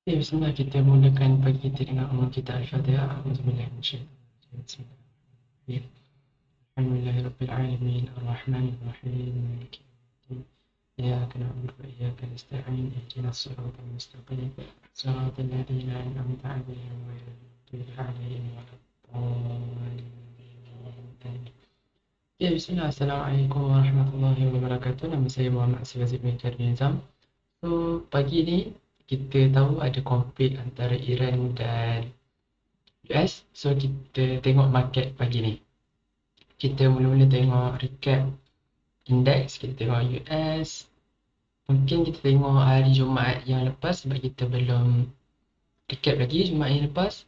Bismillah, kita mulakan pagi kita dengan Allah kita Al-Fatihah. A'udzubillahi minasyaitanir rajim. Bismillahirrahmanirrahim. Alhamdulillahirabbil alamin, arrahmanir rahim, maliki yaumiddin. Iyyaka na'budu wa iyyaka nasta'in. Ihdinas siratal mustaqim. Siratal ladzina an'amta 'alaihim ghairil maghdubi 'alaihim waladdallin. Ya, bismillah. Assalamualaikum warahmatullahi wabarakatuh. Nama saya Muhammad Asif bin Nizam. So, pagi ni kita tahu ada konflik antara Iran dan US. So, kita tengok market pagi ni. Kita mula-mula tengok recap indeks, kita tengok US. Mungkin kita tengok hari Jumaat yang lepas sebab kita belum recap lagi Jumaat yang lepas.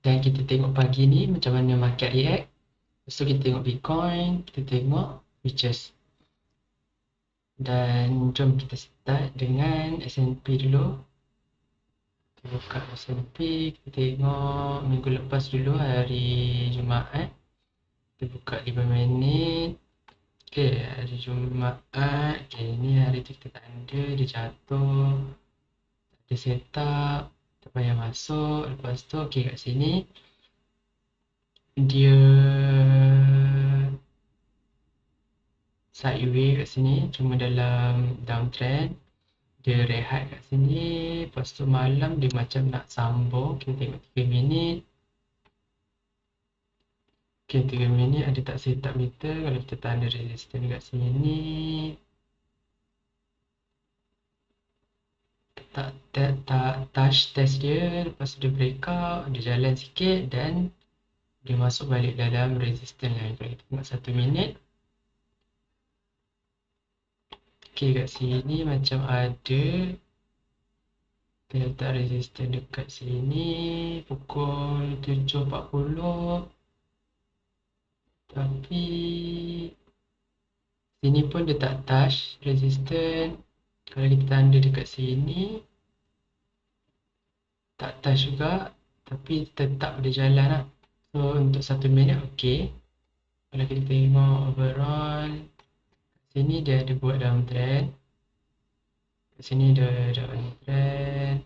Dan kita tengok pagi ni macam mana market react. So, kita tengok Bitcoin, kita tengok futures. Dan jom kita start dengan S&P dulu. Kita buka S&P, kita tengok minggu lepas dulu hari Jumaat. Kita buka 5 minit. Okay, hari Jumaat. Okay, ni hari tu kita tak ada, dia jatuh. Tak ada setup, tak payah masuk. Lepas tu, okay, kat sini dia sideways kat sini, cuma dalam downtrend. Dia rehat kat sini, lepas tu malam dia macam nak sambung. Kita tengok 3 minit. Okay, 3 minit ada tak setup kita. Kalau kita tak ada resistance kat sini, tak touch test dia. Lepas tu dia breakout, dia jalan sikit dan dia masuk balik dalam resistance lain. Kalau kita tengok 1 minit, okay, kat sini macam ada. Kita letak resistance dekat sini pukul 7.40. Tapi sini pun dia tak touch resistance. Kalau kita tanda dekat sini tak touch juga, tapi tetap dia jalan lah. So untuk 1 minit okey. Kalau kita tengok overall, sini dia ada buat downtrend, kat sini dia ada downtrend.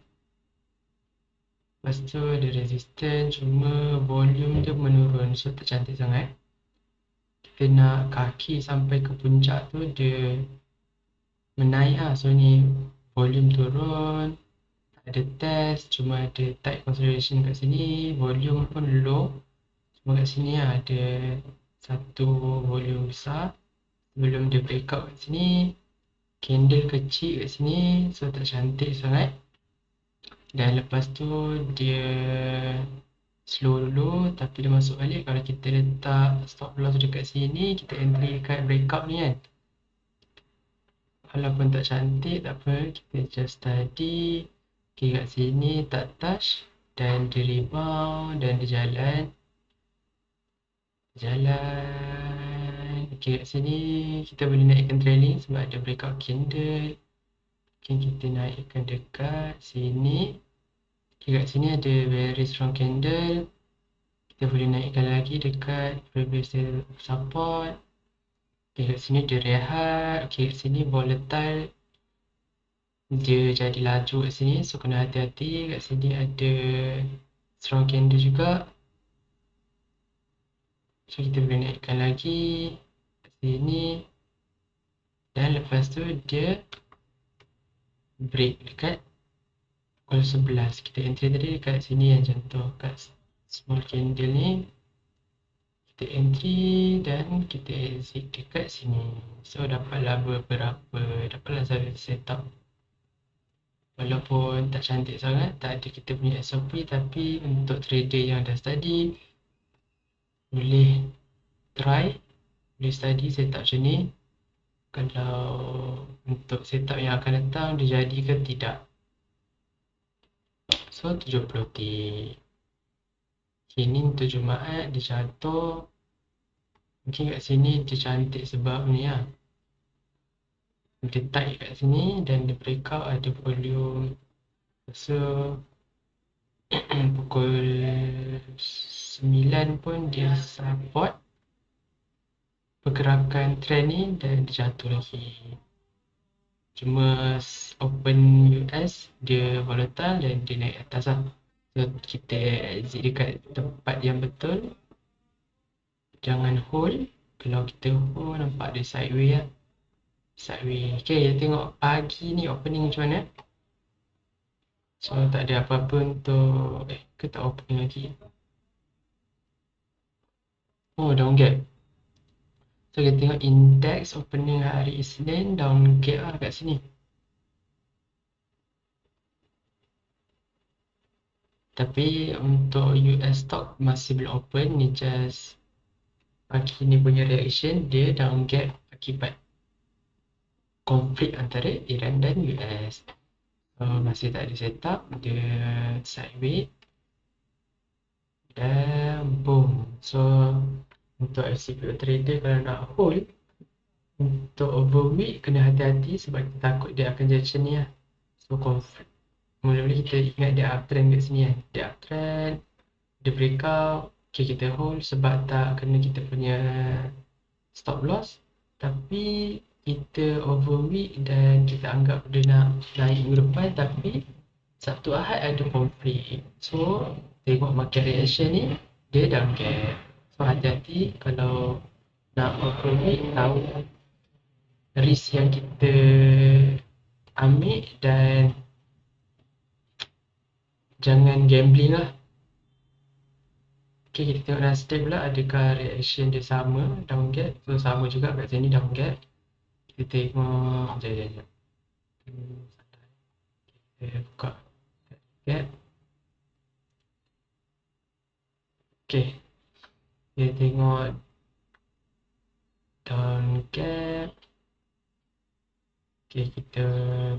Lepas tu ada resistance, cuma volume dia menurun, so tak cantik sangat. Kita nak kaki sampai ke puncak tu dia menaik lah. So ni volume turun, tak ada test, cuma ada tight consolidation kat sini. Volume pun low, cuma kat sini lah ada satu volume besar sebelum dia breakout kat sini. Candle kecil kat sini, so tak cantik sangat. Dan lepas tu dia slow dulu, tapi dia masuk balik. Kalau kita letak stop loss dekat sini, kita entry dekat breakout ni kan. Walaupun tak cantik, tak apa, kita just study. Okay, kat sini tak touch dan dia rebound dan dia jalan. Okay, kat sini kita boleh naikkan trailing sebab ada breakout candle. Okay, kita naikkan dekat sini. Okay, kat sini ada very strong candle. Kita boleh naikkan lagi dekat previous support. Okay, kat sini dia rehat. Okay, kat sini volatile. Dia jadi laju kat sini, so kena hati-hati. Kat sini ada strong candle juga. So kita boleh naikkan lagi kat sini. Dan lepas tu dia break dekat pukul 11. Kita entry tadi dekat sini yang contoh kat small candle ni. Kita entry dan kita exit dekat sini. So dapatlah beberapa, dapatlah satu setup. Walaupun tak cantik sangat, tak ada kita punya SOP, tapi untuk trader yang dah study boleh try, boleh study setup macam ni. Kalau untuk setup yang akan datang dia jadi ke tidak. So 70 tick. Okay, ni untuk Jumaat dia jatuh. Mungkin kat sini dia cantik sebab ni lah, dia tight kat sini dan dia breakout ada volume. So pukul 9 pun dia support pergerakan trend ni dan dia jatuh lagi. Cuma open US dia volatile dan dia naik atas lah. So kita exit dekat tempat yang betul. Jangan hold. Kalau kita hold nampak dia sideways lah. Sideways. Okay, tengok pagi ni opening macam mana. So tak ada apa-apa untuk ke tak opening lagi. Oh, down gap. So kita tengok index opening hari Isnin down gap lah kat sini. Tapi untuk US stock masih belum open, ni just pagi ni punya reaction, dia down gap akibat konflik antara Iran dan US. So masih tak ada setup, dia sideways dan boom. So untuk FCPO trader kalau nak hold, untuk overweight kena hati-hati sebab kita takut dia akan jadi macam ni lah. So conflict, mula-mula kita ingat dia uptrend kat sini kan. Dia uptrend, dia breakout, okay, kita hold sebab tak kena kita punya stop loss. Tapi kita overweight dan kita anggap dia nak naik minggu depan, tapi Sabtu Ahad ada konflik. So tengok market reaction ni, dia down gap. So hati-hati kalau nak overweight, tahu risk yang kita ambil dan jangan gambling lah. Okay, kita tengok Nasdaq pula, adakah reaction dia sama down gap. So sama juga kat sini down gap. Kita tengok, sekejap. Kita buka gap. Okay, kita tengok down gap. Okay, kita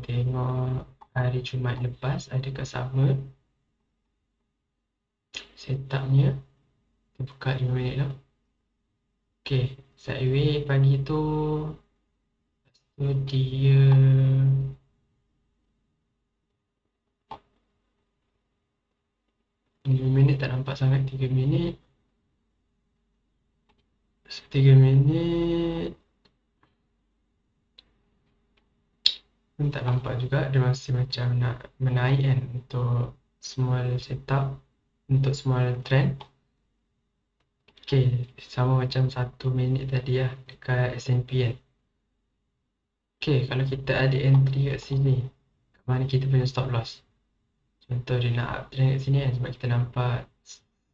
tengok hari Jumaat lepas adakah sama setupnya. Kita buka 5 minit lah. Okay, sideways pagi tu, so dia minit tak nampak sangat, 3 minit. 3 minit pun tak nampak juga, dia masih macam nak menaik kan untuk small setup, untuk small trend. Okay, sama macam 1 minit tadi lah dekat S&P kan. Okay, kalau kita ada entry kat sini, kat mana kita punya stop loss? Contoh dia nak uptrend kat sini kan, sebab kita nampak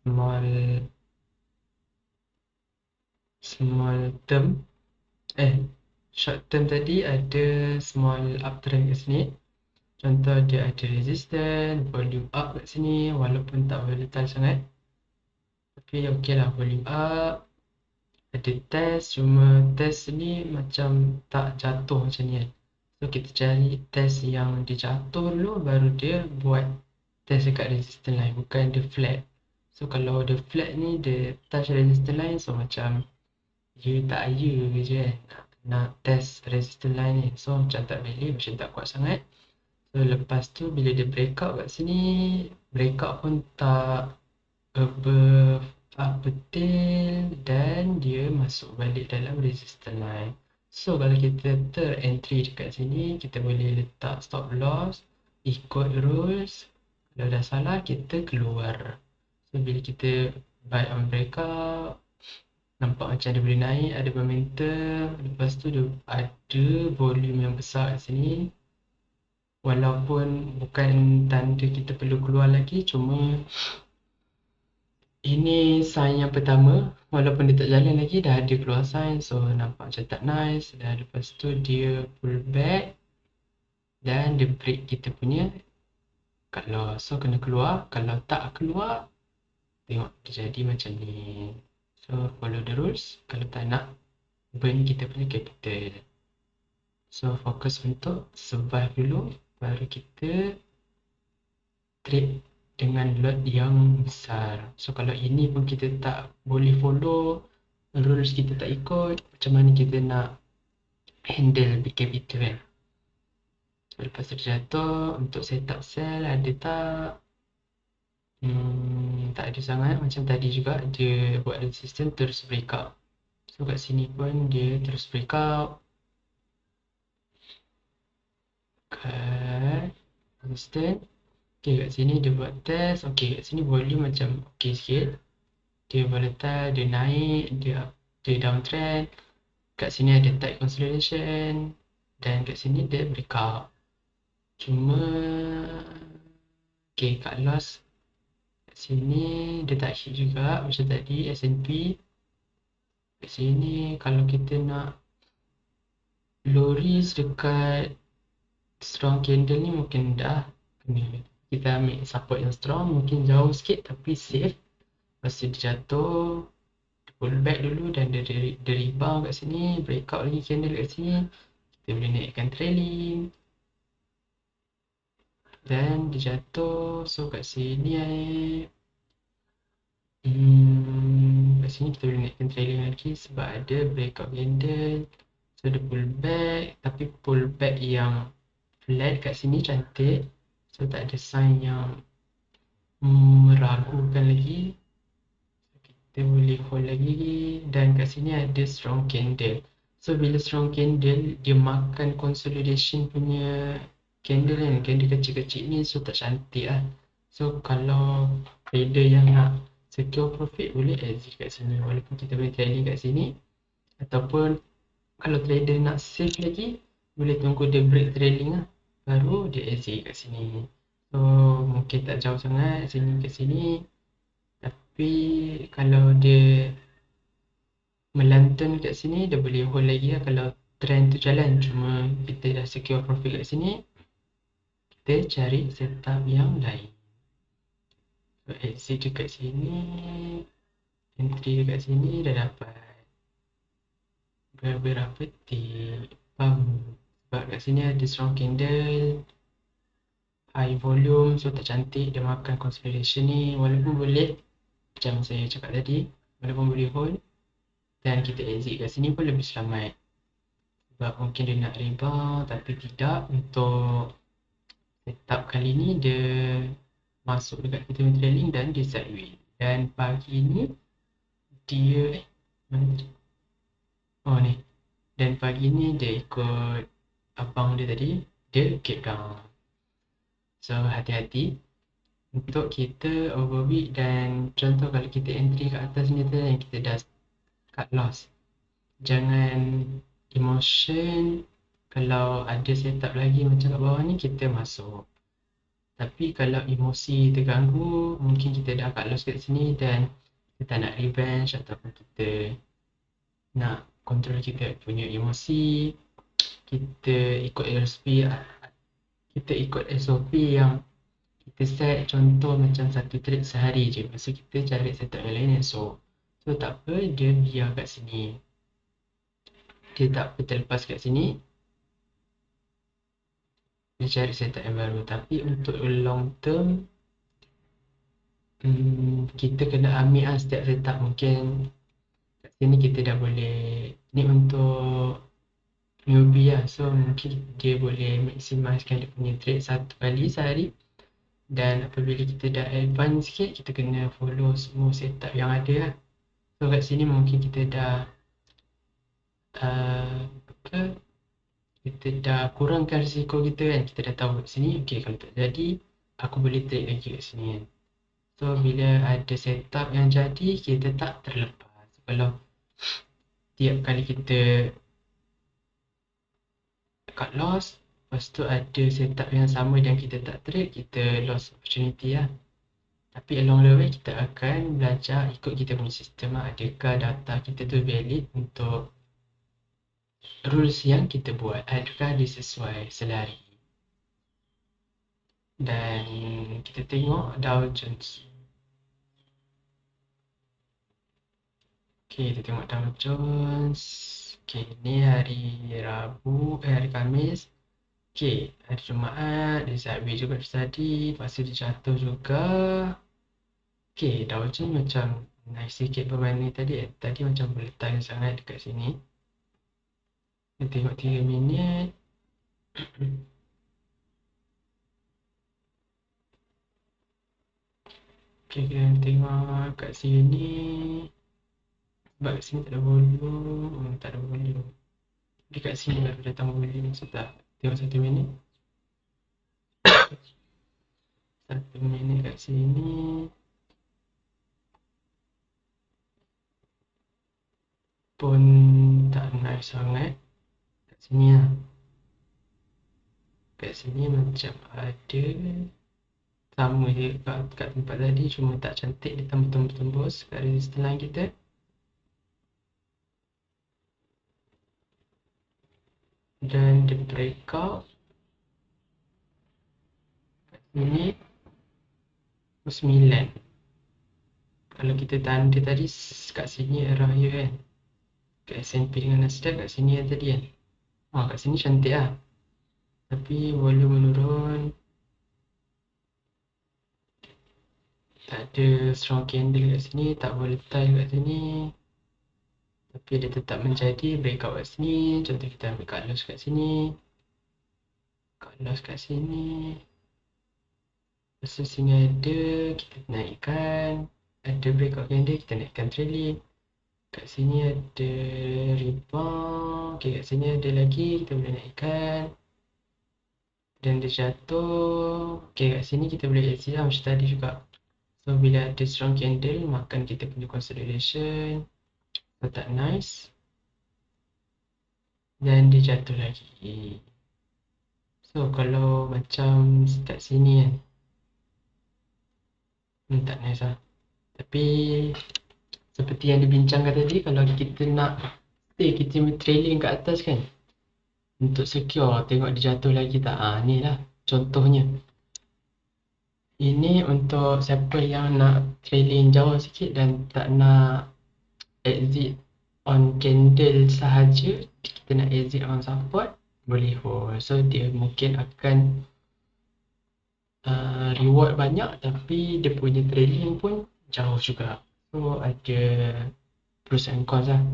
small term, short term tadi ada small uptrend kat sini. Contoh dia ada resistance, volume up kat sini walaupun tak volatile sangat. Tapi okey lah, volume up. Ada test, cuma test ni macam tak jatuh macam ni kan. So kita cari test yang dia jatuh dulu, baru dia buat test dekat resistance line, bukan dia flat. So kalau dia flat ni, dia touch resistance line, so macam ya tak ya je kan, nak test resistance line ni. So macam tak valid, macam tak kuat sangat. So lepas tu bila dia breakout kat sini, breakout pun tak above upper tail dan dia masuk balik dalam resistance line. So kalau kita ter-entry dekat sini, kita boleh letak stop loss, ikut rules. Kalau dah salah, kita keluar. So bila kita buy on breakout, nampak macam dia boleh naik, ada momentum. Lepas tu dia ada volume yang besar kat sini. Walaupun bukan tanda kita perlu keluar lagi, cuma ini sign yang pertama. Walaupun dia tak jalan lagi, dah ada keluar sign. So nampak macam tak nice. Dan lepas tu dia pull back dan dia break kita punya cut loss. So kena keluar. Kalau tak keluar, tengok dia jadi macam ni. So follow the rules. Kalau tak nak burn kita punya capital. So fokus untuk survive dulu, baru kita trade dengan lot yang besar. So kalau ini pun kita tak boleh follow, rules kita tak ikut, macam mana kita nak handle big capital kan. So, lepas tu jatuh, untuk setup sell ada tak? Tak ada sangat. Macam tadi juga dia buat resistance terus breakout. So kat sini pun dia terus breakout. consistent. Okay, kat sini dia buat test. Okay, kat sini volume macam okay sikit. Dia volatile, dia naik, dia downtrend. Kat sini ada tight consolidation. Dan kat sini dia breakout. Cuma okay, kat loss kat sini dia tak hit juga macam tadi S&P. Kat sini kalau kita nak low risk dekat strong candle ni mungkin dah kena kita ambil support yang strong, mungkin jauh sikit tapi safe. Lepas tu dia jatuh, dia pull back dulu dan dia rebound kat sini, breakout lagi candle kat sini, kita boleh naikkan trailing dan dia jatuh. So kat sini kat sini kita boleh naikkan trailing lagi sebab ada breakout candle. So dia pull back, tapi pull back yang flat kat sini cantik. So tak ada sign yang meragukan lagi. Kita boleh hold lagi dan kat sini ada strong candle. So bila strong candle dia makan consolidation punya candle kan, candle kecil-kecil ni, so tak cantik lah. So kalau trader yang nak secure profit boleh exit kat sini walaupun kita boleh trailing kat sini, ataupun kalau trader nak save lagi boleh tunggu dia break trailing lah baru dia exit kat sini. So mungkin tak jauh sangat sini ke sini, tapi kalau dia melantun kat sini dia boleh hold lagi lah kalau trend tu jalan. Cuma kita dah secure profit kat sini, kita cari setup yang lain. So exit dekat sini, entry dekat sini dah dapat beberapa tick pump. Sebab kat sini ada strong candle, high volume, so tak cantik dia makan consolidation ni. Walaupun boleh, macam saya cakap tadi, walaupun boleh hold dan kita exit kat sini pun lebih selamat. Sebab mungkin dia nak rebound tapi tidak. Untuk setup kali ni dia masuk dekat kita punya trailing dan dia sideways. Dan pagi ni dia mana tadi? Oh ni. Dan pagi ni dia ikut abang dia tadi, dia gap down. So hati-hati untuk kita overweight. Dan contoh kalau kita entry kat atas ni tu yang kita dah cut loss, jangan emotion. Kalau ada setup lagi macam kat bawah ni kita masuk, tapi kalau emosi terganggu, mungkin kita dah cut loss kat sini dan kita nak revenge ataupun kita nak control kita punya emosi, kita ikut SOP yang kita set. Contoh macam satu trade sehari je, lepas tu kita cari setup yang lain esok. So tak apa, dia biar kat sini, dia tak apa terlepas kat sini, dia cari setup yang baru. Tapi untuk long term, kita kena ambil lah setiap setup. Mungkin kat sini kita dah boleh, ni untuk newbie lah, so mungkin dia boleh maximiskan dia punya trade satu kali sehari. Dan apabila kita dah advance sikit, kita kena follow semua setup yang ada lah. So kat sini mungkin kita dah kita dah kurangkan risiko kita kan. Kita dah tahu kat sini, okay kalau tak jadi aku boleh trade lagi kat sini kan. So bila ada setup yang jadi, kita tak terlepas. Kalau tiap kali kita cut loss, lepas tu ada setup yang sama dan kita tak trade, kita lost opportunity lah. Tapi along the way kita akan belajar ikut kita punya sistem lah. Adakah data kita tu valid untuk rules yang kita buat, adakah dia sesuai selari. Dan kita tengok Dow Jones. Okay, kita tengok Dow Jones. Okay, ni hari Rabu, hari Khamis. Okay, hari Jumaat dia sideways juga tadi, lepas tu dia jatuh juga. Okay, Dow Jones macam naik sikit berbanding tadi. Tadi macam volatile sangat dekat sini. Kita tengok 3 minit. Okay, kita tengok kat sini. Sebab kat sini tak ada volume. Tak ada volume. Dekat sini lah datang volume. So tak tengok 1 minit. 1 minit kat sini pun tak nice sangat. Kat sini lah. Kat sini macam ada sama je kat tempat tadi, cuma tak cantik, dia tembus-tembus kat resistor line kita. Dan dia breakout kat sini 9. Kalau kita tanda tadi kat sini arah dia kan, kat S&P dengan Nasdaq kat sini yang tadi kan. Kat sini cantik lah, tapi volume menurun, tak ada strong candle kat sini, tak volatile kat sini, tapi dia tetap menjadi breakout kat sini. Contoh kita ambil cut loss kat sini, cut loss kat sini. Lepas sini ada, kita naikkan. Ada breakout candle, kita naikkan trailing. Kat sini ada rebound. Okay, kat sini ada lagi, kita boleh naikkan. Dan dia jatuh. Okay, kat sini kita boleh exit lah macam tadi juga. So bila ada strong candle, makan kita punya consolidation. So tak nice. Dan dia jatuh lagi. So kalau macam kat sini kan, tak nice lah. Tapi seperti yang dibincangkan tadi, kalau kita nak stay kita punya trailing kat atas kan, untuk secure, tengok dia jatuh lagi tak. Ni lah contohnya. Ini untuk siapa yang nak trailing jauh sikit dan tak nak exit on candle sahaja, kita nak exit on support, boleh hold. So dia mungkin akan reward banyak, tapi dia punya trailing pun jauh juga. So ada pros and cons lah.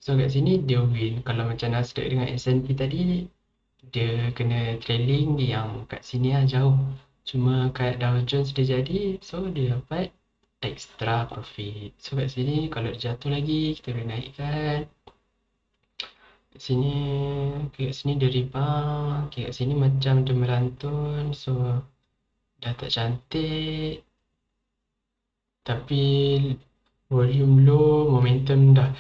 So kat sini dia win. Kalau macam Nasdaq dengan S&P tadi, dia kena trailing yang kat sini lah jauh. Cuma kat Dow Jones dia jadi, so dia dapat extra profit. So kat sini kalau dia jatuh lagi, kita boleh naikkan. Kat sini, okay, kat sini dia rebound. Okay, kat sini macam dia merantun, so dah tak cantik. Tapi volume low, momentum dah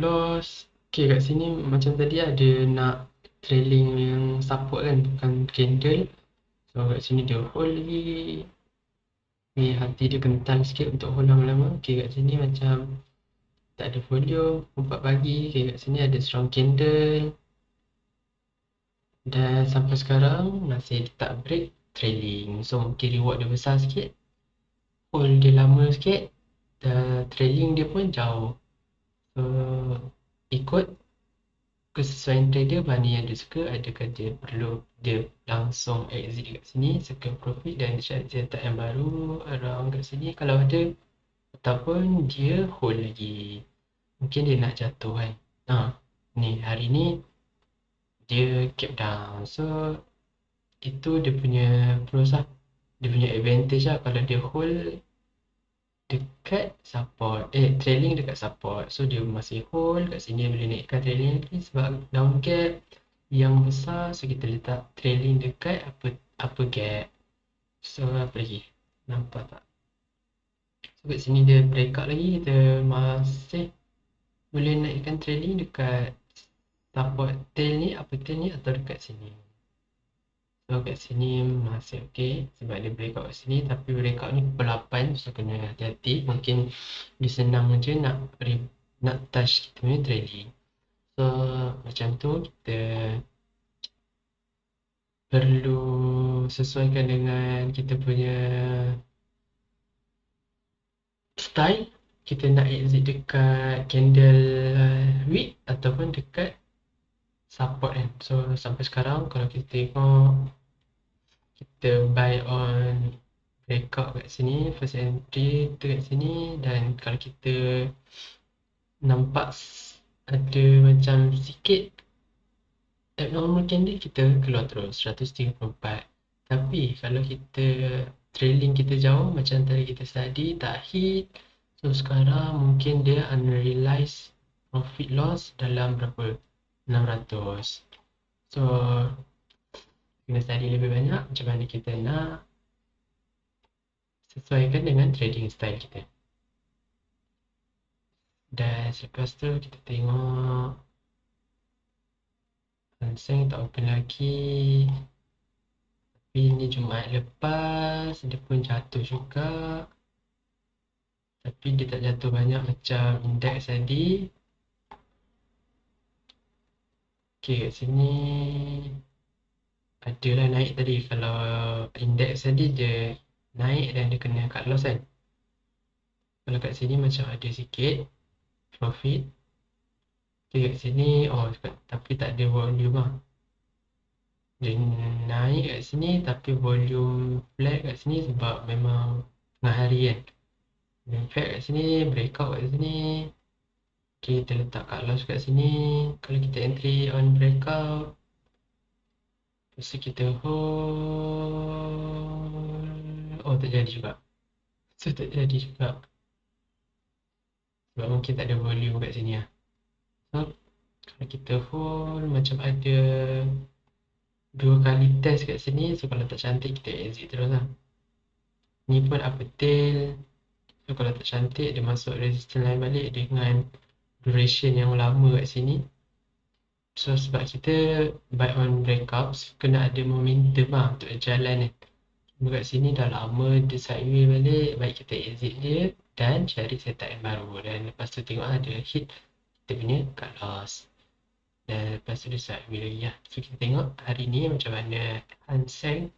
lost. Okay, kat sini macam tadi ada nak trailing yang support kan, bukan candle. So kat sini dia hold lagi. Ni hati dia kental sikit untuk hold lama-lama. Okay, kat sini macam tak ada volume, 4 pagi. Okay, kat sini ada strong candle. Dan sampai sekarang masih tak break trailing. So mungkin reward dia besar sikit, hold dia lama sikit, dan trailing dia pun jauh. So ikut kesesuaian trader, mana yang dia suka. Adakah dia perlu dia langsung exit kat sini, secure profit dan cari cetak yang baru around kat sini kalau ada, ataupun dia hold lagi, mungkin dia nak jatuh kan. Ni hari ni dia cap down, so itu dia punya pros lah, dia punya advantage lah. Kalau dia hold dekat support, trailing dekat support, so dia masih hold kat sini, boleh naikkan trailing lagi sebab down gap yang besar. So kita letak trailing dekat apa gap. So apa lagi, nampak tak? So kat sini dia breakout lagi, kita masih boleh naikkan trailing dekat support tail ni, apa tail ni, atau dekat sini. So kat sini masih okey sebab dia breakout kat sini, tapi breakout ni pukul 8, so kena hati-hati. Mungkin dia senang je nak touch kita punya trailing. So macam tu kita perlu sesuaikan dengan kita punya style. Kita nak exit dekat candle wick ataupun dekat support kan. So sampai sekarang kalau kita tengok, kita buy on breakout kat sini, first entry tu kat sini. Dan kalau kita nampak ada macam sikit abnormal candle, kita keluar terus 134. Tapi kalau kita trailing kita jauh, macam tadi kita study tak hit, so sekarang mungkin dia unrealized profit loss dalam berapa, 600. So kena study lebih banyak macam mana kita nak sesuaikan dengan trading style kita. Dan selepas tu kita tengok Hang Seng tak open lagi. Tapi ni Jumaat lepas dia pun jatuh juga. Tapi dia tak jatuh banyak macam indeks tadi. Okay, kat sini adalah naik tadi. Kalau indeks tadi dia naik dan dia kena cut loss kan. Kalau kat sini macam ada sikit profit. Okay, kat sini tapi tak ada volume lah. Dia naik kat sini tapi volume flat kat sini sebab memang tengah hari kan. In fact kat sini, breakout kat sini. Okay, kita letak cut loss kat sini. Kalau kita entry on breakout, lepas tu kita hold. Oh, tak jadi juga. So, tak jadi juga. Sebab mungkin tak ada volume kat sini lah. So, kalau kita hold, macam ada 2 kali test kat sini. So, kalau tak cantik, kita exit terus lah. Ni pun upper tail. So, kalau tak cantik, dia masuk resistance line balik dengan duration yang lama kat sini. So sebab kita buy on breakouts, kena ada momentum lah untuk jalan ni. Cuma kat sini dah lama dia sideways balik, baik kita exit dia dan cari setup yang baru. Dan lepas tu tengok ada hit kita punya cut loss. Dan lepas tu dia sideways lagi lah. So kita tengok hari ni macam mana Hang Seng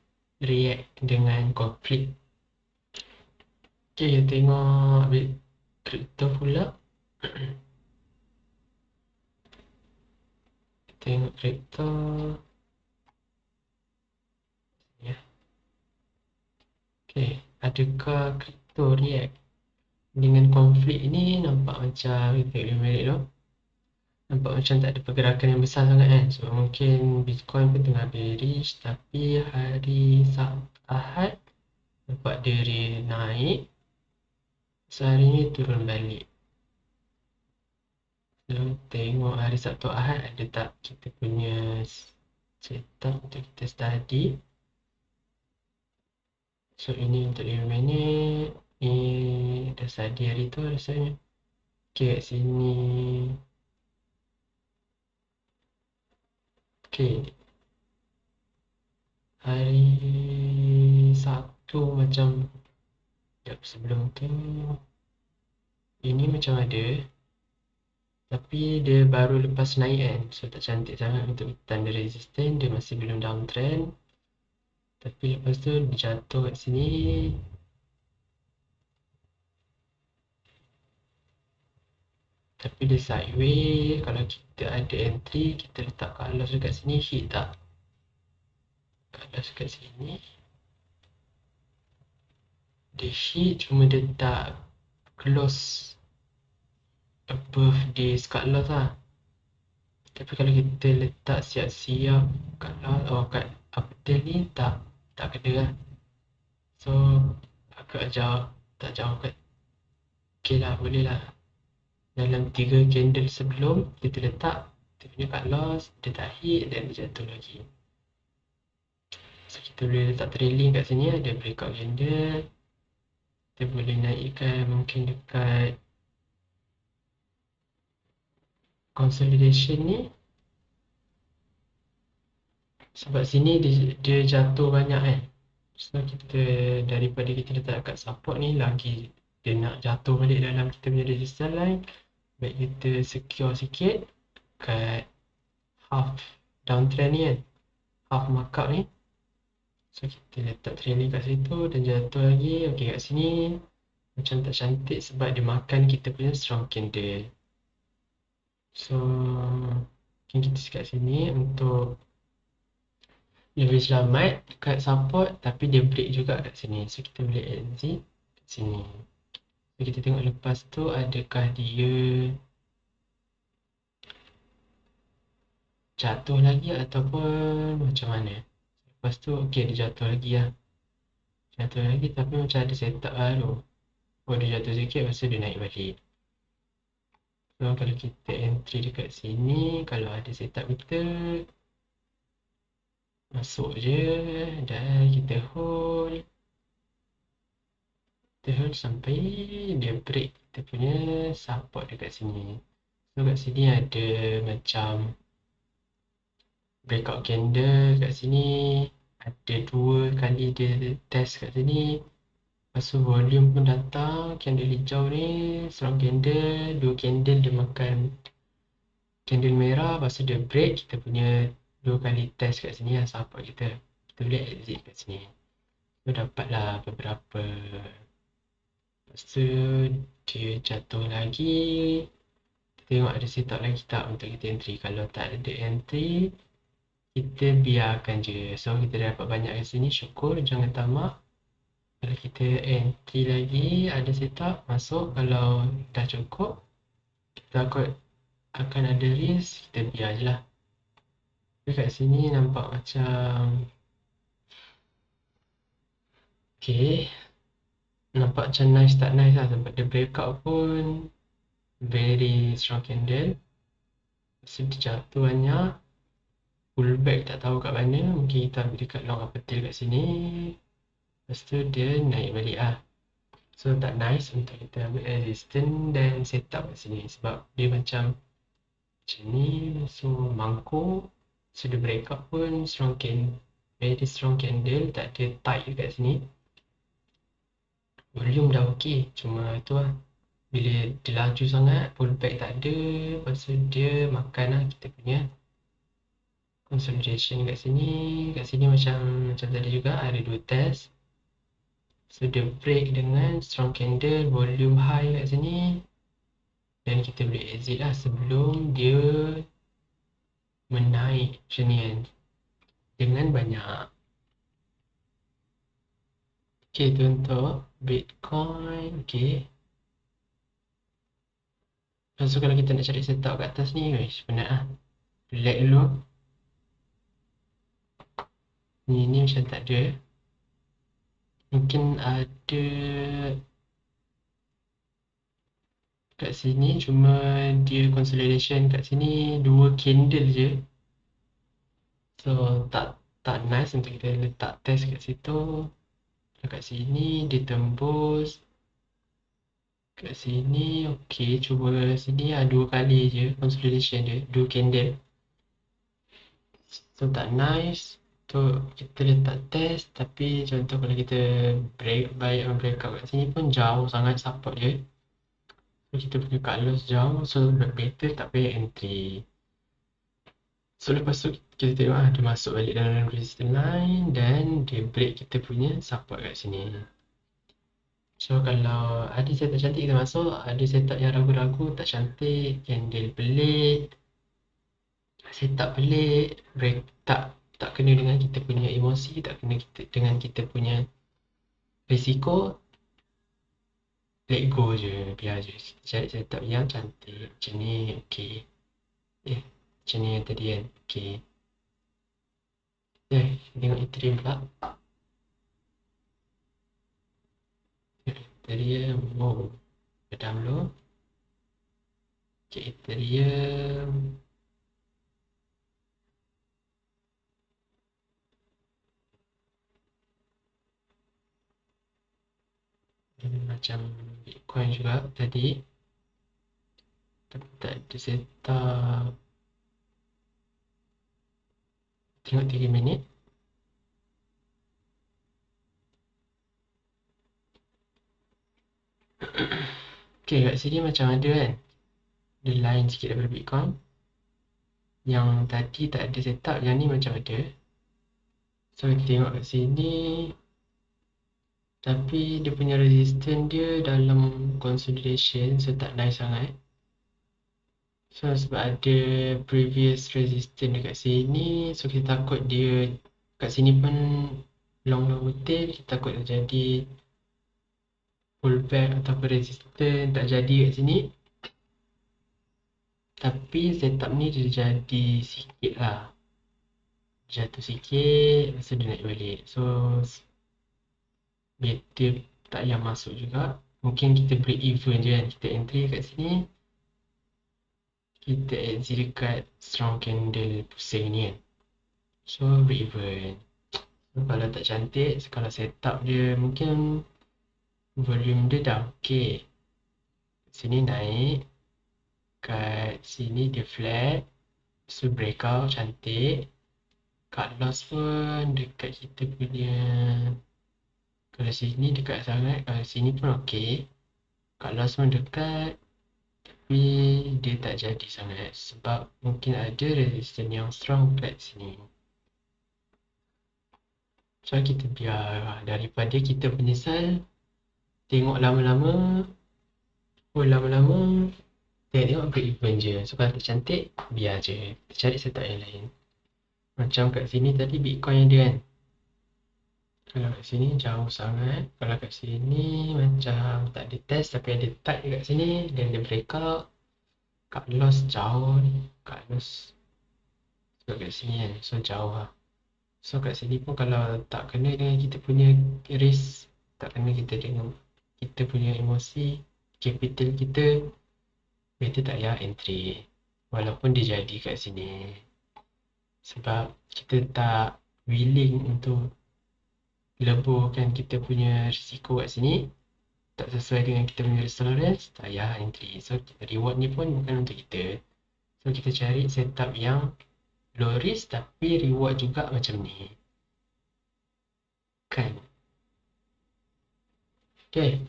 react dengan konflik. Okay, kita tengok crypto pula. Tengok crypto. Ya. Okay, adakah crypto react dengan konflik ini? Nampak macam kita boleh balik tu. Nampak macam tak ada pergerakan yang besar sangat kan. So mungkin Bitcoin pun tengah bearish. Tapi hari Sabtu Ahad nampak dia naik. So hari ni turun balik. So tengok hari Sabtu Ahad ada tak kita punya setup untuk kita study. So ini untuk 5 minit. Ni dah study hari tu rasanya. Okay, kat sini. Okay, hari Sabtu macam sebelum tu ini macam ada, tapi dia baru lepas naik kan. So tak cantik sangat untuk tanda resistance. Dia masih belum downtrend. Tapi lepas tu dia jatuh kat sini. Tapi dia sideways. Kalau kita ada entry, kita letak cut loss dekat sini, hit tak? Cut loss kat sini. Dia hit, cuma dia tak close above this cut loss lah. Tapi kalau kita letak siap-siap kat kat uptail ni tak kena lah. So agak jauh, tak jauh kat. Okay lah, boleh lah. Dalam 3 candle sebelum kita letak kita punya cut loss, dia tak hit dan dia jatuh lagi. So kita boleh letak trailing kat sini, ada breakout candle. Kita boleh naikkan mungkin dekat consolidation ni. Sebab sini dia jatuh banyak kan. So kita daripada kita letak kat support ni, lagi dia nak jatuh balik dalam kita punya resistance line, baik kita secure sikit kat half downtrend ni kan, half markup ni. So kita letak trailing kat situ dan jatuh lagi. Okay, kat sini macam tak cantik sebab dia makan kita punya strong candle. So mungkin kita kat sini untuk lebih selamat dekat support, tapi dia break juga kat sini. So kita boleh exit kat sini. So kita tengok lepas tu adakah dia jatuh lagi ataupun macam mana. Lepas tu okay, dia jatuh lagi lah. Jatuh lagi tapi macam ada setup baru. Oh, dia jatuh sikit, lepas tu dia naik balik. So kalau kita entry dekat sini, kalau ada setup kita, masuk je dan kita hold. kita hold sampai dia break kita punya support dekat sini. So kat sini ada macam breakout candle kat sini, ada 2 kali dia test kat sini. Lepas tu volume pun datang, candle hijau ni strong candle, 2 candle dia makan candle merah, lepas tu dia break kita punya 2 kali test kat sini lah support kita. Kita boleh exit kat sini. So dapatlah beberapa. Lepas tu dia jatuh lagi. Kita tengok ada setup lagi tak untuk kita entry. Kalau tak ada entry, kita biarkan je. So kita dah dapat banyak kat sini, syukur, jangan tamak. Kalau kita entry lagi, ada setup, masuk. Kalau dah cukup, kita takut akan ada risk, kita biar je lah. Kat sini nampak macam okay, nampak macam nice tak nice lah. Sebab dia breakout pun very strong candle. Lepas tu dia jatuh banyak, pullback tak tahu kat mana. Mungkin kita ambil dekat long upper tail kat sini. Lepas tu dia naik balik lah. So tak nice untuk kita ambil resistance dan setup kat sini. Sebab dia macam ni, so mangkuk. So dia breakout pun strong candle, very strong candle, tak ada tight dekat sini. Volume dah okey, cuma tu lah, bila dia laju sangat, pullback tak ada. Lepas tu dia makan lah kita punya consolidation kat sini. Kat sini macam tadi juga ada 2 test. So dia break dengan strong candle, volume high kat sini. Dan kita boleh exit lah sebelum dia menaik macam ni kan, dengan banyak. Okay, tu untuk Bitcoin. Okay, lepas tu kalau kita nak cari setup kat atas ni, penat lah. Relax dulu. Ni macam tak ada. Mungkin ada kat sini, cuma dia consolidation kat sini 2 candle je. So tak nice untuk kita letak test kat situ. Kat sini dia tembus. Kat sini okey, cuba sini lah 2 kali je consolidation dia, 2 candle. So tak nice. Tu kita letak test, tapi contoh kalau kita breakout kat sini pun jauh sangat support dia. So kita punya cut loss jauh, so better tak payah entry. So lepas tu kita tengok dia masuk balik dalam resistance line dan dia break kita punya support kat sini. So kalau ada setup cantik kita masuk, ada setup yang ragu-ragu, tak cantik, candle pelik, setup pelik, break tak kena dengan kita punya emosi, tak kena dengan kita punya risiko, let go je, biar je. Cari setup yang cantik, macam ni, okay. Macam ni yang tadi kan, okay. Tengok Ethereum pula. Ethereum, pedam dulu. Okay, Ethereum. Macam Bitcoin juga tadi, tak ada setup. Tengok 3 minit. Okay, kat sini macam ada kan, dia lain sikit daripada Bitcoin. Yang tadi tak ada setup, yang ni macam ada. So kita tengok kat sini, tapi dia punya resistance dia dalam consolidation, so tak nice sangat. So sebab ada previous resistance dekat sini, so kita takut dia kat sini pun long tail, kita takut terjadi pullback ataupun resistance, tak jadi kat sini. Tapi setup ni dia jadi sikit lah, jatuh sikit, lepas tu dia naik balik. So better tak payah masuk juga. Mungkin kita break even je kan, kita entry kat sini, kita exit dekat strong candle pusing ni kan. So break even. So, kalau tak cantik, kalau setup dia mungkin volume dia dah okey. Sini naik, kat sini dia flat, so breakout cantik. Cut loss pun dekat kita punya, kalau sini dekat sangat, kalau sini pun okey. Cut loss pun dekat, tapi dia tak jadi sangat sebab mungkin ada resistance yang strong kat sini. So kita biar, daripada kita menyesal tengok lama-lama, lama-lama tengok break even je. So kalau tak cantik, biar je, kita cari setup yang lain. Macam kat sini tadi Bitcoin ada kan, kalau kat sini jauh sangat, kalau kat sini macam tak ada test tapi ada tight kat sini, dan dia breakout, cut loss jauh ni, cut loss sebab kat sini kan, so jauh lah. So kat sini pun kalau tak kena dengan kita punya risk, tak kena kita dengan kita punya emosi, capital kita, better tak payah entry walaupun dia jadi kat sini, sebab kita tak willing untuk leburkan kita punya risiko kat sini, tak sesuai dengan kita punya risk tolerance, tak payah entry. So reward ni pun bukan untuk kita, so kita cari setup yang low risk tapi reward juga macam ni kan. Okay,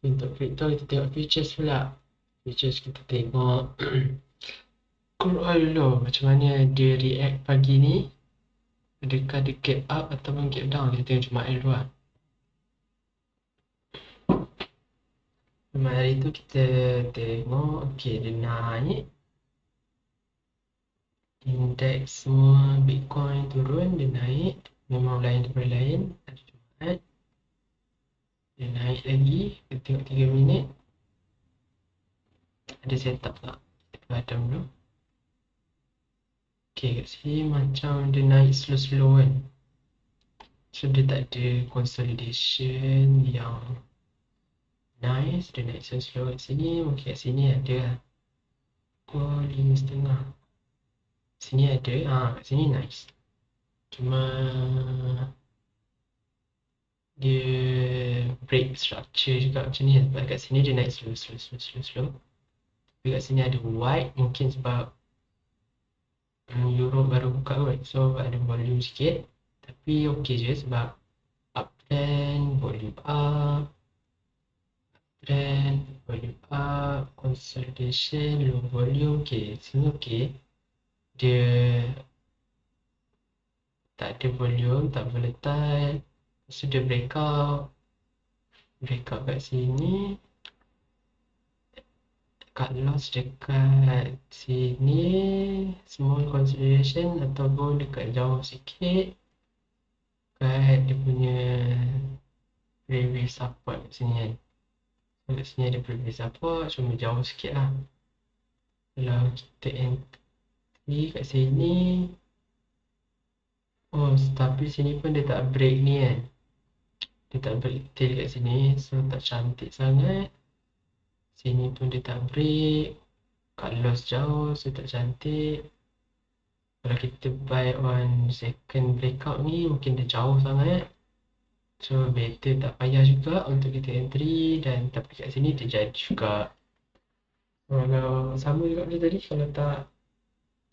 untuk crypto kita tengok futures pula. Futures kita tengok crude oil dulu, macam mana dia react pagi ni, adakah dia gap up ataupun gap down. Kita tengok Jumaat dulu lah. Jumaat hari tu kita tengok, okay, dia naik, indeks semua Bitcoin turun, dia naik, memang lain daripada lain. Hari Jumaat dia naik lagi, kita tengok 3 minit, ada setup tak, kita padam dulu. Okay, kat sini macam dia naik slow-slow kan, so dia tak ada consolidation yang nice, dia naik slow-slow kat sini. Mungkin kat sini ada lah, pukul 5.30 sini ada, kat sini nice, cuma dia break structure juga macam ni sebab kat sini dia naik slow. Tapi kat sini ada white, mungkin sebab Europe baru buka kot, so ada volume sikit, tapi okey je sebab uptrend, volume up, uptrend, volume up, consolidation, low volume. Okay, sini okey, dia tak ada volume, tak volatile, so dia breakout kat sini, cut loss dekat sini, small consolidation ataupun dekat jauh sikit kat dia punya previous support kat sini kan. So kat sini ada previous support, cuma jauh sikit lah. Kalau kita entry kat sini, tapi sini pun dia tak break ni kan, dia tak break tail kat sini, so tak cantik sangat. Sini pun dia tak break, cut loss jauh, so tak cantik. Kalau kita buy on second breakout ni, mungkin dia jauh sangat, so better tak payah juga untuk kita entry. Dan tapi kat sini dia jadi juga, kalau sama juga macam tadi, kalau tak,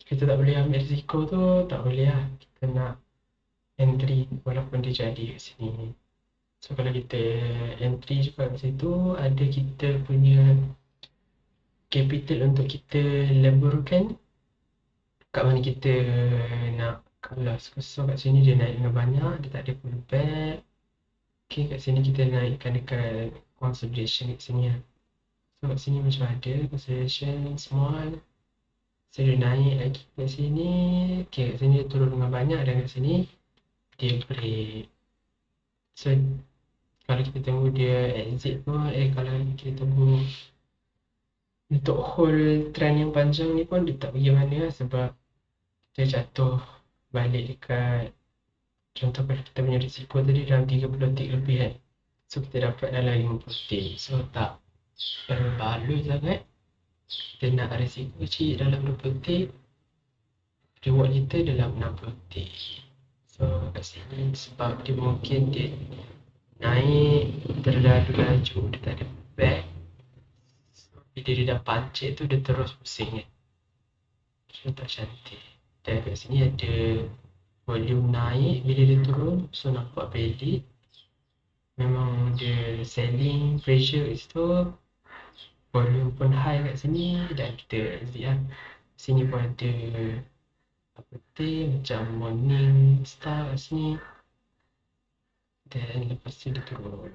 kita tak boleh ambil risiko tu, tak boleh lah kita nak entry walaupun dia jadi kat sini. So kalau kita entry juga kat situ, ada kita punya capital untuk kita leburkan, kat mana kita nak kelas. So kat sini dia naik dengan banyak, dia tak ada pullback. Okay, kat sini kita naikkan dekat consolidation kat sini lah. So kat sini macam ada consolidation small, so dia naik lagi kat sini. Okay, kat sini dia turun dengan banyak, dan kat sini dia break. So kalau kita tunggu dia exit pun, kalau kita tunggu untuk hold trend yang panjang ni pun, dia tak pergi mana lah, sebab dia jatuh balik dekat, contoh kalau kita punya risiko tadi dalam 30 tick lebih kan, so kita dapat dalam 50 tick, so tak berbaloi sangat. Kita nak risiko kecil dalam 20 tick, reward kita dalam 60 tick. So kat sini sebab dia mungkin dia naik terlalu laju, dia tak ada back. So, bila dia dah pancit tu dia terus pusing kan. So tak cantik. Dan kat sini ada volume naik bila dia turun, so nampak valid. Memang dia selling pressure kat situ, volume pun high kat sini, dan kita exit lah. Sini pun ada apa tu macam morning star kat sini. Dan lepas tu dia turun.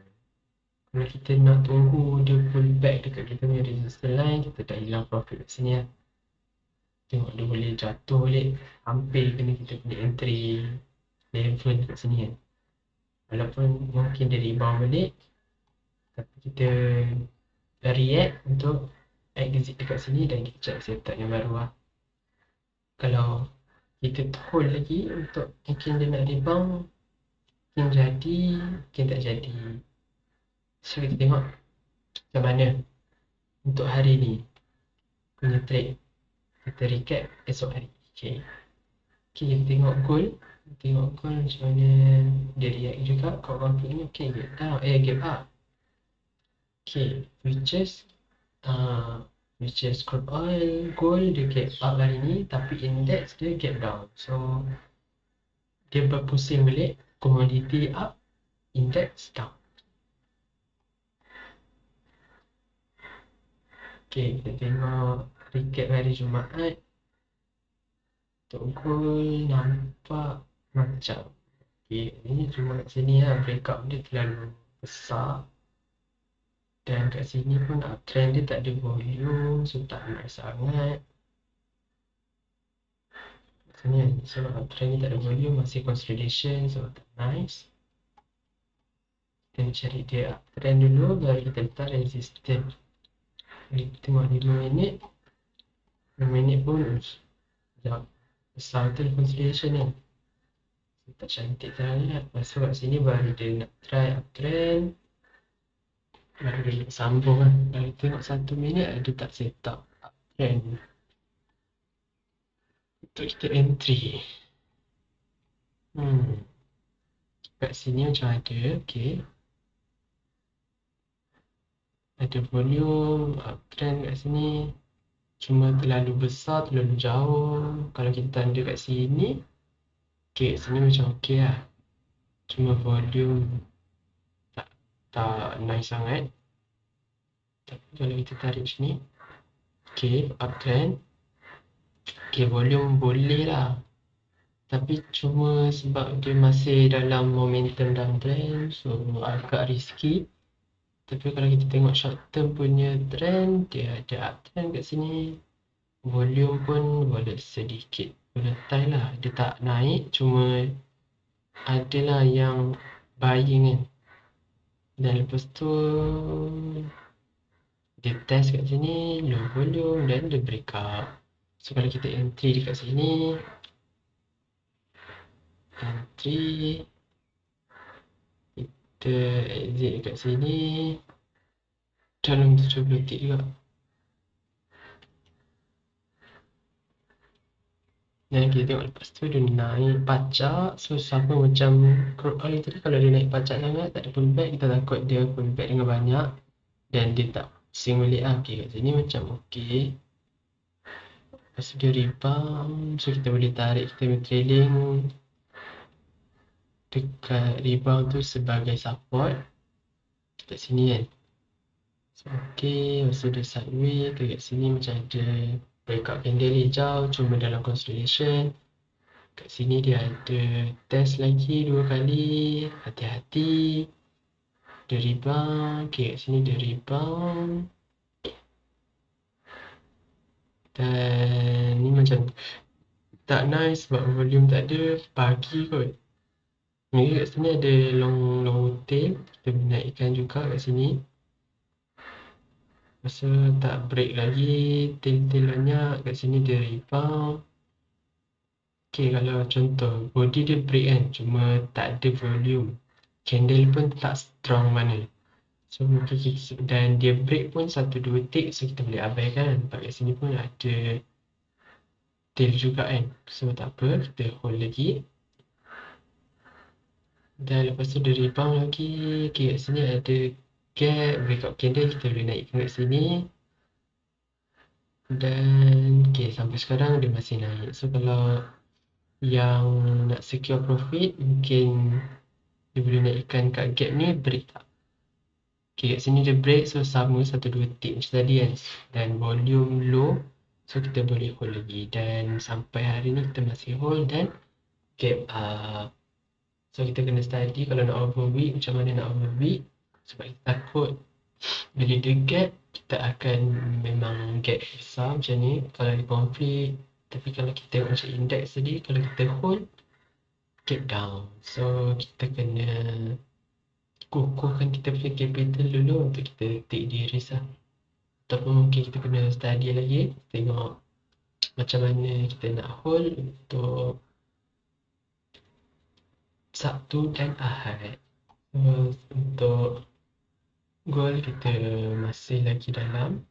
Kalau kita nak tunggu dia pull back dekat kita punya resistance line, kita tak hilang profit kat sini lah. Tengok dia boleh jatuh balik, hampir kena kita punya entry level kat sini kan. Walaupun mungkin dia rebound balik, tapi kita react untuk exit dekat sini dan kita cari setup yang baru lah. Kalau kita hold lagi untuk mungkin dia nak rebound, mungkin jadi, mungkin tak jadi. So kita tengok macam mana untuk hari ni punya trade. Kita recap esok hari. Okay, kita tengok gold. Tengok gold macam mana dia react juga. Kat conflict ni okay, gap down, gap up. Okay, which is crude oil, gold dia gap up hari ni, tapi index dia gap down. So dia berpusing balik, commodity up, index down. Okay, kita tengok recap hari Jumaat. Untuk gold nampak macam okay, ini cuma kat sini lah, breakout dia terlalu besar. Dan kat sini pun uptrend dia tak ada volume, so tak naik sangat. Kat sini kan, so uptrend dia tak ada volume, masih consolidation, so tak nice. Kita cari dia uptrend dulu, baru kita letak resistance. Kita tengok 5 minit. 5 minit pun dah besar tu consolidation ni. Tak cantik sangat. Masuk kat sini baru dia nak try uptrend, baru dia nak sambung kan. Kalau tengok 1 minit dia tak set up uptrend untuk kita entry. Kat sini macam ada, okay. Ada volume, uptrend kat sini. Cuma terlalu besar, terlalu jauh. Kalau kita tanda kat sini, okay, kat sini macam okay lah. Cuma volume tak nice sangat. Tapi kalau kita tarik sini, okay, uptrend. Okay, volume boleh lah. Tapi cuma sebab dia masih dalam momentum downtrend, so agak risky. Tapi kalau kita tengok short term punya trend, dia ada uptrend kat sini. Volume pun boleh sedikit volatile lah. Dia tak naik, cuma adalah yang buying kan. Dan lepas tu dia test kat sini, low volume, dan dia break up. So kalau kita entry dekat sini, entry, kita exit dekat sini dalam 70 tick juga. Dan kita tengok lepas tu dia naik pacak. So sama macam crude oil tadi, kalau dia naik pacak sangat, tak ada pullback, kita takut dia pullback dengan banyak dan dia tak pusing balik lah. Okay, kat sini macam okay. Lepas tu dia rebound, so kita boleh tarik kita punya trailing dekat rebound tu sebagai support kat sini kan. So okay, lepas tu dia sideways kat sini macam ada breakout candle hijau, cuma dalam consolidation. Kat sini dia ada test lagi 2 kali, hati-hati. Dia rebound, okay, kat sini dia rebound. Dan ni macam tak nice sebab volume tak ada, pagi kot. Ni kat sini ada long tail, kita boleh naikkan juga kat sini. Masa tak break lagi, tail banyak, kat sini dia rebound. Okay, kalau contoh body dia break kan, cuma tak ada volume, candle pun tak strong mana. So mungkin kita, dan dia break pun 1-2 tick, so kita boleh abaikan. Sebab kat sini pun ada tail juga kan. So tak apa, kita hold lagi. Dan lepas tu dia rebound lagi. Okay, kat sini ada gap, breakout candle, kita boleh naikkan kat sini. Dan okay, sampai sekarang dia masih naik. So kalau yang nak secure profit, mungkin dia boleh naikkan kat gap ni, break tak. Okay, kat sini dia break, so sama 1-2 tick macam tadi kan. Dan volume low, so kita boleh hold lagi. Dan sampai hari ni kita masih hold dan gap up. So kita kena study kalau nak overweek, macam mana nak overweek. Sebab kita takut bila dia gap, kita akan memang gap besar macam ni kalau dia konflik. Tapi kalau kita tengok macam index tadi, kalau kita hold, gap down. So kita kena kukuhkan kita punya capital dulu untuk kita take the risk lah. Ataupun mungkin kita kena study lagi, tengok macam mana kita nak hold untuk Sabtu dan Ahad. Untuk goal kita masih lagi dalam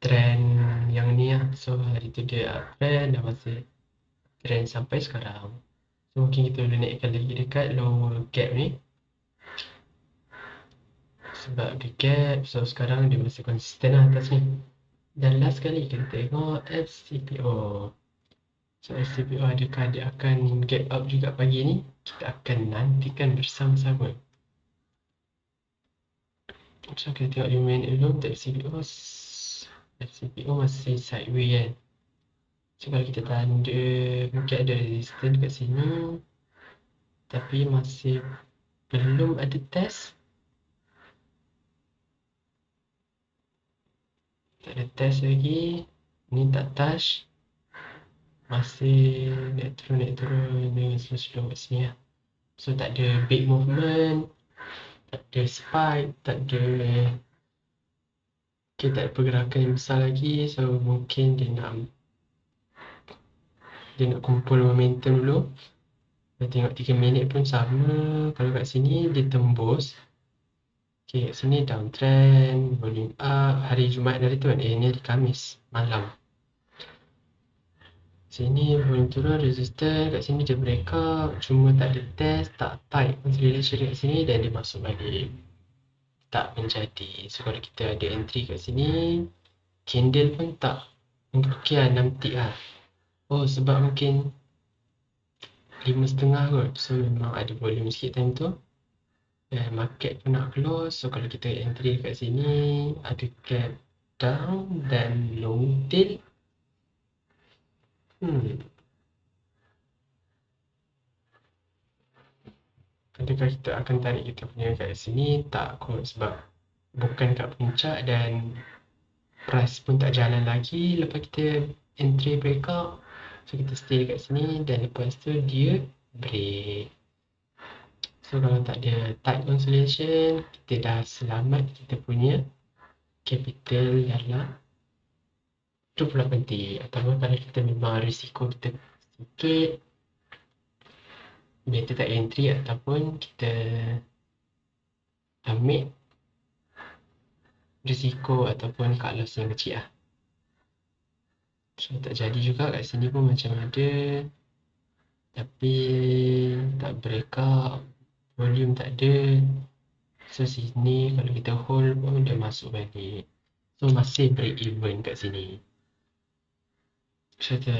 trend yang ni lah. So hari tu dia uptrend dan masih trend sampai sekarang. So mungkin kita boleh naikkan lagi dekat lower gap ni. Sebab dia gap, so sekarang dia masih konsisten lah atas ni. Dan last kali kita tengok FCPO. So FCPO adakah dia akan gap up juga pagi ni? Kita akan nantikan bersama-sama. So kita tengok 5 minit dulu untuk FCPO masih sideways kan. So kalau kita tanda, mungkin ada resistance kat sini. Tapi masih belum ada test. Tak ada test lagi. Ni tak touch. Masih naik turun dengan slow-slow kat sini lah. So tak ada big movement, tak ada spike, tak ada okay, tak ada pergerakan yang besar lagi. So mungkin dia nak kumpul momentum dulu. Kita tengok 3 minit pun sama. Kalau kat sini dia tembus. Okay, kat sini downtrend, volume up. Hari Jumaat hari tu kan, ni hari Khamis malam. Sini volume turun, resistance. Kat sini dia break up. Cuma tak ada test, tak tight consolidation kat sini dan dia masuk balik. Tak menjadi. So kalau kita ada entry kat sini, candle pun tak. Okay lah, 6 tick lah. Oh, sebab mungkin 5.5 kot. So memang ada volume sikit time tu. Dan market pun nak close. So kalau kita entry kat sini, ada gap down dan long tail. Adakah kita akan tarik kita punya kat sini? Tak kot, sebab bukan kat puncak dan price pun tak jalan lagi. Lepas kita entry breakout, so kita stay kat sini dan lepas tu dia break. So kalau tak ada tight consolidation, kita dah selamat kita punya capital dalam 28 tick. Ataupun kalau kita memang risiko kita sikit, better tak entry ataupun kita ambil risiko ataupun cut loss yang kecil lah. So tak jadi juga kat sini pun macam ada. Tapi tak break up, volume tak ada. So sini kalau kita hold pun dia masuk balik. So masih break even kat sini. So the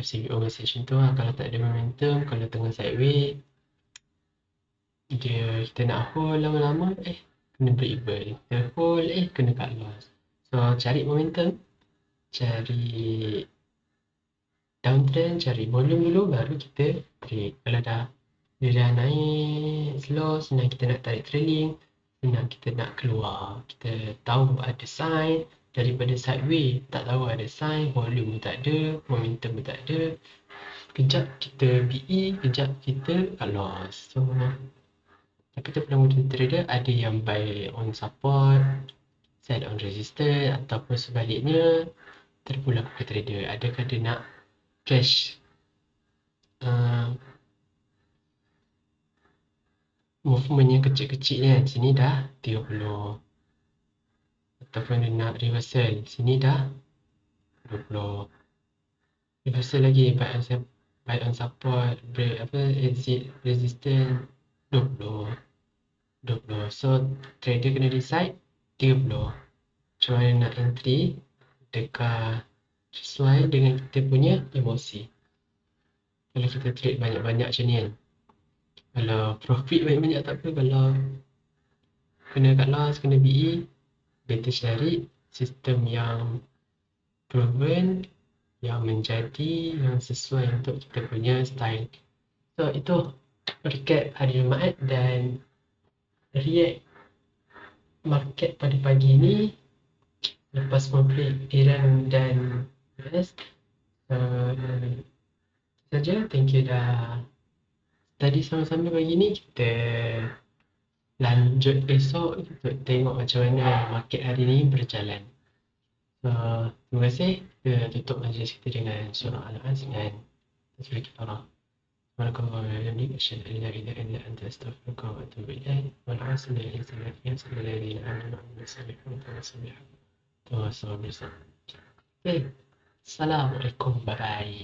FCBO message tu lah, kalau tak ada momentum, kalau tengah sideways, kita nak hold lama-lama, kena break even. Kita hold, kena cut loss. So cari momentum, cari downtrend, cari volume dulu, baru kita break. Kalau dia dah naik slow, senang kita nak tarik trailing, senang kita nak keluar. Kita tahu ada sign daripada sideways, tak tahu ada sign, volume pun tak ada, momentum pun tak ada. Kejap kita BE, kejap kita cut loss. So tapi tu pernah trader ada yang buy on support, sell on resistance, ataupun sebaliknya terpulang ke trader. Adakah dia nak cash movement yang kecil-kecil ni kan, sini dah 30, ataupun dia nak reversal, sini dah 20, reversal lagi, ion support, break exit resistance 20. So trader kena decide 30. Macam mana nak entry dekat sesuai dengan kita punya emosi. Kalau kita trade banyak-banyak macam ni kan, kalau profit banyak-banyak tak apa, kalau kena cut loss, kena BE, better cari sistem yang proven, yang menjadi, yang sesuai untuk kita punya style. So itu recap hari Jumaat dan react market pada pagi ni lepas konflik Iran dan US. Saja, thank you dah tadi sama-sama pagi ni. Kita lanjut esok untuk tengok macam mana market hari ni berjalan. Terima kasih. Kita tutup majlis kita dengan surah Al-As dan tasbih kifarah. Subhanakallahumma asyhadu an la ilaha illa anta astaghfiruka wa atubu ilaik. Wal 'asri innal insana lafi khusr illa alladhina amanu wa 'amilus solihati wa tawasaw bis sabr. Okay. Assalamualaikum. Bye bye.